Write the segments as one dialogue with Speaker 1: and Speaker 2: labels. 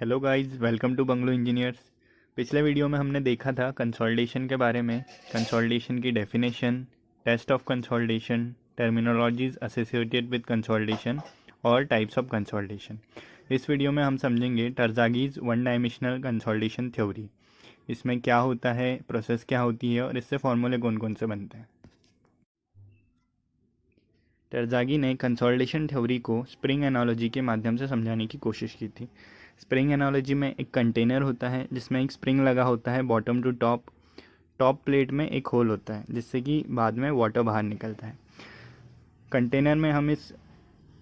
Speaker 1: Hello guys, welcome to bungalow engineers. पिछले video में हमने देखा था कंसोलिडेशन के बारे में। कंसोलिडेशन की definition, test of consolidation, terminologies associated with consolidation और टाइप्स ऑफ कंसोलिडेशन। इस वीडियो में हम समझेंगे Terzaghi's one dimensional consolidation theory. इसमें क्या होता है, प्रोसेस क्या होती है और इससे फॉर्मूले कौन कौन से बनते हैं। टर्ज़ागी ने कंसोलिडेशन थ्योरी को स्प्रिंग एनालॉजी के माध्यम से समझाने की कोशिश की थी। स्प्रिंग एनालॉजी में एक कंटेनर होता है जिसमें एक स्प्रिंग लगा होता है bottom to top. Top plate में एक होल होता है जिससे कि बाद में वाटर बाहर निकलता है। कंटेनर में हम इस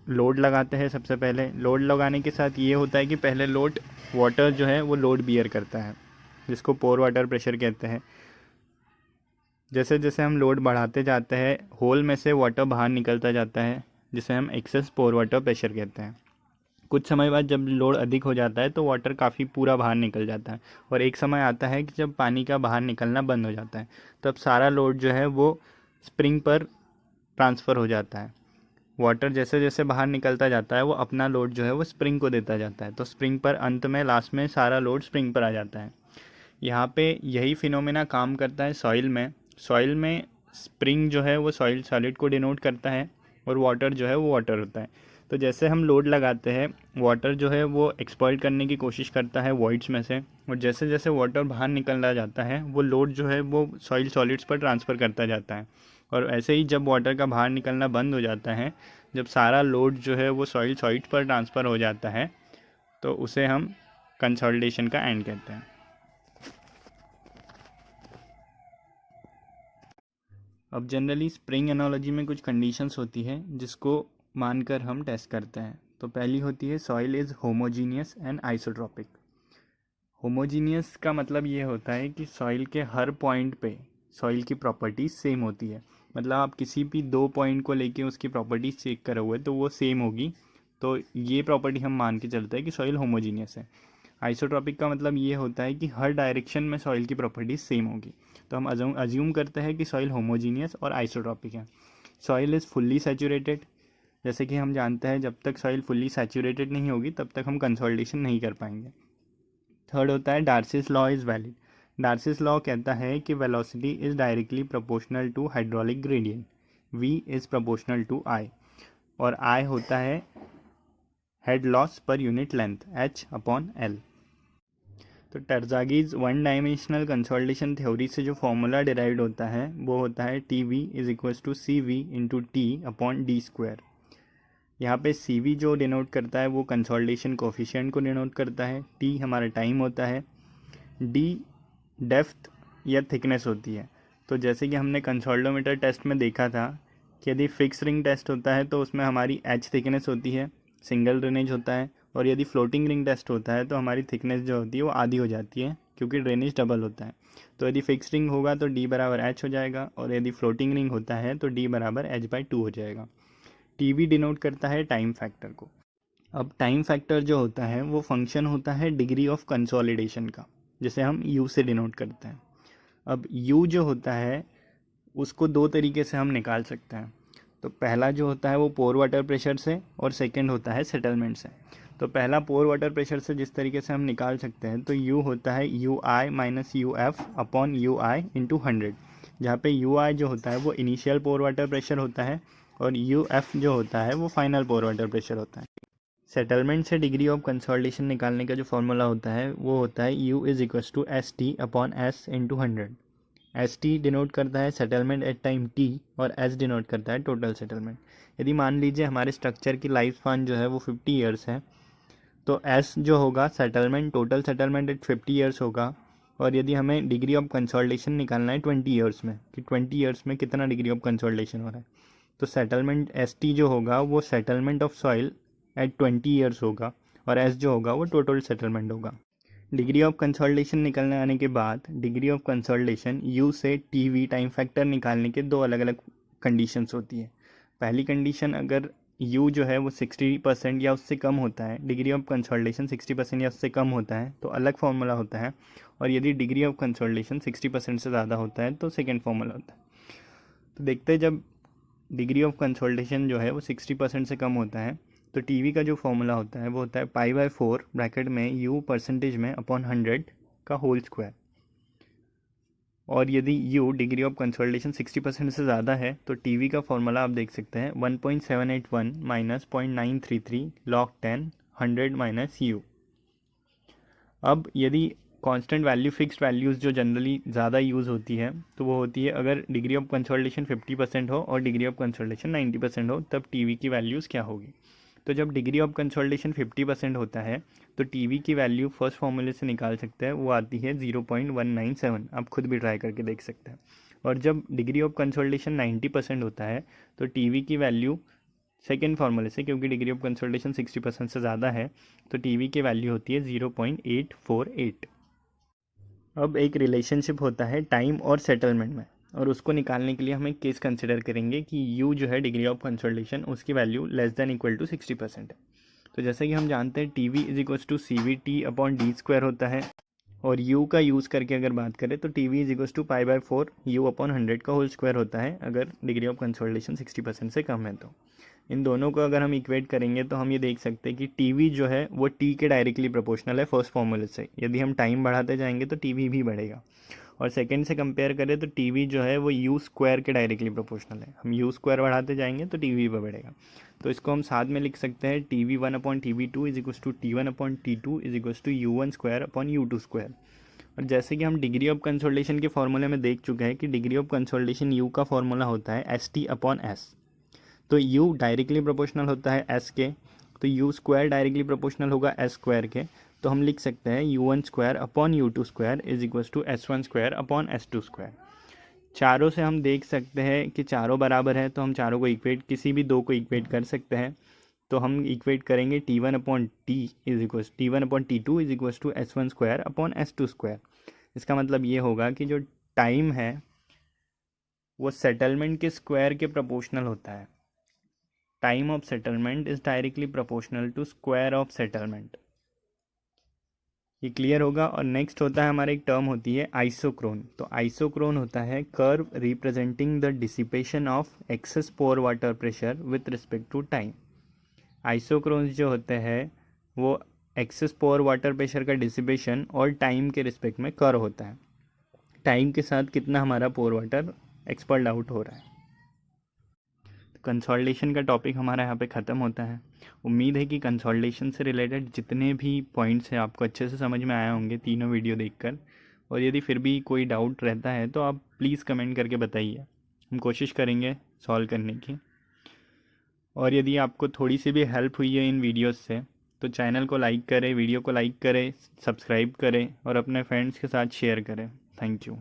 Speaker 1: लोड लगाते हैं। सबसे पहले लोड लगाने के साथ ये होता है कि पहले लोड वाटर जो है वो लोड बियर करता है, जिसको पोर वाटर प्रेशर कहते हैं। जैसे जैसे हम लोड बढ़ाते जाते हैं, होल में से वाटर बाहर निकलता जाता है, जिसे हम एक्सेस पोर वाटर प्रेशर कहते हैं। कुछ समय बाद जब लोड अधिक हो जाता है तो वाटर काफ़ी पूरा बाहर निकल जाता है, और एक समय आता है कि जब पानी का बाहर निकलना बंद हो जाता है। तब सारा लोड जो है वो स्प्रिंग पर ट्रांसफ़र हो जाता है। वाटर जैसे जैसे बाहर निकलता जाता है वो अपना लोड जो है वो स्प्रिंग को देता जाता है, तो स्प्रिंग पर अंत में लास्ट में सारा लोड स्प्रिंग पर आ जाता है। यहाँ पे यही फिनोमेना काम करता है सॉइल में। सॉइल में स्प्रिंग जो है वो सॉइल सॉलिड को डिनोट करता है और वाटर जो है वो वाटर होता है। तो जैसे हम लोड लगाते हैं, वाटर जो है वो एक्सपर्ट करने की कोशिश करता है वॉइड्स में से, और जैसे जैसे वाटर बाहर निकलता जाता है वो लोड जो है वो सॉइल सॉलिड्स पर ट्रांसफ़र करता जाता है। और ऐसे ही जब वाटर का बाहर निकलना बंद हो जाता है, जब सारा लोड जो है वो सॉइल सॉलिड्स पर ट्रांसफ़र हो जाता है, तो उसे हम कंसोलिडेशन का एंड कहते हैं। अब जनरली स्प्रिंग एनालॉजी में कुछ कंडीशंस होती है जिसको मानकर हम टेस्ट करते हैं। तो पहली होती है soil is homogeneous and isotropic. Homogeneous का मतलब ये होता है कि सॉइल के हर पॉइंट पे सॉइल की प्रॉपर्टीज़ सेम होती है। मतलब आप किसी भी दो पॉइंट को लेके उसकी प्रॉपर्टीज़ चेक करोगे तो वो सेम होगी। तो ये प्रॉपर्टी हम मान के चलते हैं कि सॉइल होमोजीनियस है। आइसोट्रॉपिक का मतलब ये होता है कि हर डायरेक्शन में सॉइल की प्रॉपर्टीज़ सेम होगी। तो हम अज्यूम करते हैं कि सॉइल होमोजीनियस और आइसोट्रॉपिक है। Soil is fully saturated. जैसे कि हम जानते हैं जब तक सॉइल फुल्ली सैचुरेटेड नहीं होगी तब तक हम कंसोलिडेशन नहीं कर पाएंगे। थर्ड होता है Darcy's law is valid. Darcy's law कहता है कि velocity is directly proportional to hydraulic gradient, v is proportional to I, और I होता है head loss per unit length h/L। तो Terzaghi's one dimensional consolidation theory से जो फॉर्मूला डिराइव्ड होता है वो होता है TV is equals to CV into T/d²। यहाँ पे CV जो डिनोट करता है वो कंसोलिडेशन कोफिशिएंट को डिनोट करता है, T हमारा टाइम होता है, D डेप्थ या थिकनेस होती है। तो जैसे कि हमने कंसोलिडोमीटर टेस्ट में देखा था कि यदि फिक्स रिंग टेस्ट होता है तो उसमें हमारी H थिकनेस होती है, सिंगल ड्रेनेज होता है, और यदि फ्लोटिंग रिंग टेस्ट होता है तो हमारी थिकनेस जो होती है वो आधी हो जाती है क्योंकि ड्रेनेज डबल होता है। तो यदि फिक्स रिंग होगा तो D बराबर H हो जाएगा, और यदि फ्लोटिंग रिंग होता है तो D बराबर H/2 हो जाएगा। TV डिनोट करता है टाइम फैक्टर को। अब टाइम फैक्टर जो होता है वो फंक्शन होता है डिग्री ऑफ कंसोलिडेशन का, जिसे हम U से डिनोट करते हैं। अब U जो होता है उसको दो तरीके से हम निकाल सकते हैं। तो पहला जो होता है वो पोर वाटर प्रेशर से, और सेकंड होता है सेटलमेंट से। तो पहला पोर वाटर प्रेशर से जिस तरीके से हम निकाल सकते हैं, तो U होता है UI माइनस UF/UI इंटू 100, जहाँ पे UI जो होता है वो इनिशियल पोर वाटर प्रेशर होता है और UF जो होता है वो फाइनल पोर वाटर प्रेशर होता है। सेटलमेंट से डिग्री ऑफ कंसोलिडेशन निकालने का जो फॉर्मूला होता है वो होता है U is equals to ST/S into 100। ST denote करता है सेटलमेंट एट टाइम T और S डिनोट करता है टोटल सेटलमेंट। यदि मान लीजिए हमारे स्ट्रक्चर की लाइफ स्पान जो है वो 50 ईयर्स है, तो S जो होगा settlement, total settlement at 50 years होगा। और यदि हमें डिग्री ऑफ कंसोलिडेशन निकालना है 20 ईयर्स में, कि 20 ईयर्स में कितना डिग्री ऑफ कंसोलिडेशन हो रहा है, तो सेटलमेंट ST जो होगा वो settlement of soil eight 20 years होगा, और S जो होगा वो टोटल सेटलमेंट होगा। डिग्री ऑफ कंसोलिडेशन निकलने आने के बाद डिग्री ऑफ कंसोलिडेशन U से TV टाइम फैक्टर निकालने के दो अलग अलग कंडीशंस होती है। पहली कंडीशन, अगर U जो है वो 60% या उससे कम होता है, डिग्री ऑफ कंसोलिडेशन 60% या उससे कम होता है तो अलग फार्मूला होता है, और यदि डिग्री ऑफ कंसोलिडेशन 60% से ज़्यादा होता है तो सेकेंड फार्मूला होता है। तो देखते हैं, जब डिग्री ऑफ कंसोलिडेशन जो है वो 60% से कम होता है तो टीवी का जो फॉर्मूला होता है वो होता है π/4 ब्रैकेट में u परसेंटेज में अपॉन 100 का होल स्क्वायर। और यदि u डिग्री ऑफ कंसोलिडेशन 60% से ज़्यादा है तो टीवी का फॉर्मूला आप देख सकते हैं 1.781 माइनस 0.933 log 10 100 माइनस u। अब यदि कांस्टेंट वैल्यू फिक्स्ड वैल्यूज़ जो जनरली ज़्यादा यूज़ होती है तो वो होती है अगर डिग्री ऑफ कंसोलिडेशन 50% हो और डिग्री ऑफ कंसोलिडेशन 90% हो, तब टीवी की वैल्यूज़ क्या होगी। तो जब डिग्री ऑफ कंसोलिडेशन 50% होता है तो टीवी की वैल्यू फर्स्ट फॉर्मूले से निकाल सकते हैं, वो आती है 0.197। आप खुद भी ट्राई करके देख सकते हैं। और जब डिग्री ऑफ कंसोलिडेशन 90% होता है तो टीवी की वैल्यू सेकेंड फार्मूले से, क्योंकि डिग्री ऑफ कंसोलिडेशन 60% से ज़्यादा है, तो टीवी की वैल्यू होती है 0.848। अब एक रिलेशनशिप होता है टाइम और सेटलमेंट में, और उसको निकालने के लिए हम एक केस कंसिडर करेंगे कि u जो है डिग्री ऑफ कंसोलिडेशन उसकी value less than equal to 60% है। तो जैसे कि हम जानते हैं T V is equal to C V T upon D square होता है, और u का यूज़ करके अगर बात करें तो T V is equal to π/4 u upon 100 का होल स्क्वायर होता है अगर डिग्री ऑफ कंसोलिडेशन 60% से कम है। तो इन दोनों को अगर हम इक्वेट करेंगे तो हम ये देख सकते हैं कि टीवी जो है वो टी के डायरेक्टली प्रोपोर्शनल है फर्स्ट फॉर्मूले से। यदि हम टाइम बढ़ाते जाएंगे तो टीवी भी बढ़ेगा, और सेकंड से कंपेयर करें तो टीवी जो है वो यू स्क्वायर के डायरेक्टली प्रोपोर्शनल है। हम यू स्क्वायर बढ़ाते जाएंगे तो टीवी भी बढ़ेगा। तो इसको हम साथ में लिख सकते हैं TV1 upon TV2 is equal to T1 upon T2 is equal to U1 square upon U2 square. और जैसे कि हम डिग्री ऑफ कंसोलिडेशन के फॉर्मूले में देख चुके हैं कि डिग्री ऑफ कंसोलिडेशन U का फॉर्मूला होता है ST अपॉन S। तो u डायरेक्टली प्रोपोर्शनल होता है s के, तो u स्क्वायर डायरेक्टली प्रोपोर्शनल होगा s स्क्वायर के। तो हम लिख सकते हैं u1 square upon u2 square is equal to s1 square upon s2 square. चारों से हम देख सकते हैं कि चारों बराबर है, तो हम चारों को इक्वेट, किसी भी दो को इक्वेट कर सकते हैं। तो हम इक्वेट करेंगे T1 upon T is equal T1 upon T2 is equal to S1 square upon S2 square. इसका मतलब ये होगा कि जो टाइम है वो सेटलमेंट के स्क्वायर के प्रोपोर्शनल होता है। Time of settlement is directly proportional to square of settlement. ये क्लियर होगा। और नेक्स्ट होता है हमारा एक टर्म होती है आइसोक्रोन। तो आइसोक्रोन होता है curve representing the dissipation of excess pore water pressure with respect to time. Isochrones जो होते हैं वो एक्सेस पोर वाटर प्रेशर का डिसिपेशन और टाइम के रिस्पेक्ट में कर्व होता है। टाइम के साथ कितना हमारा पोर वाटर एक्सपेल्ड आउट हो रहा है। कंसोलिडेशन का टॉपिक हमारा यहाँ पे ख़त्म होता है। उम्मीद है कि कंसोलिडेशन से रिलेटेड जितने भी पॉइंट्स हैं आपको अच्छे से समझ में आया होंगे तीनों वीडियो देखकर। और यदि फिर भी कोई डाउट रहता है तो आप प्लीज़ कमेंट करके बताइए, हम कोशिश करेंगे सॉल्व करने की। और यदि आपको थोड़ी सी भी हेल्प हुई है इन वीडियोज़ से तो चैनल को लाइक करें, वीडियो को लाइक करें, सब्सक्राइब करें और अपने फ्रेंड्स के साथ शेयर करें। Thank you.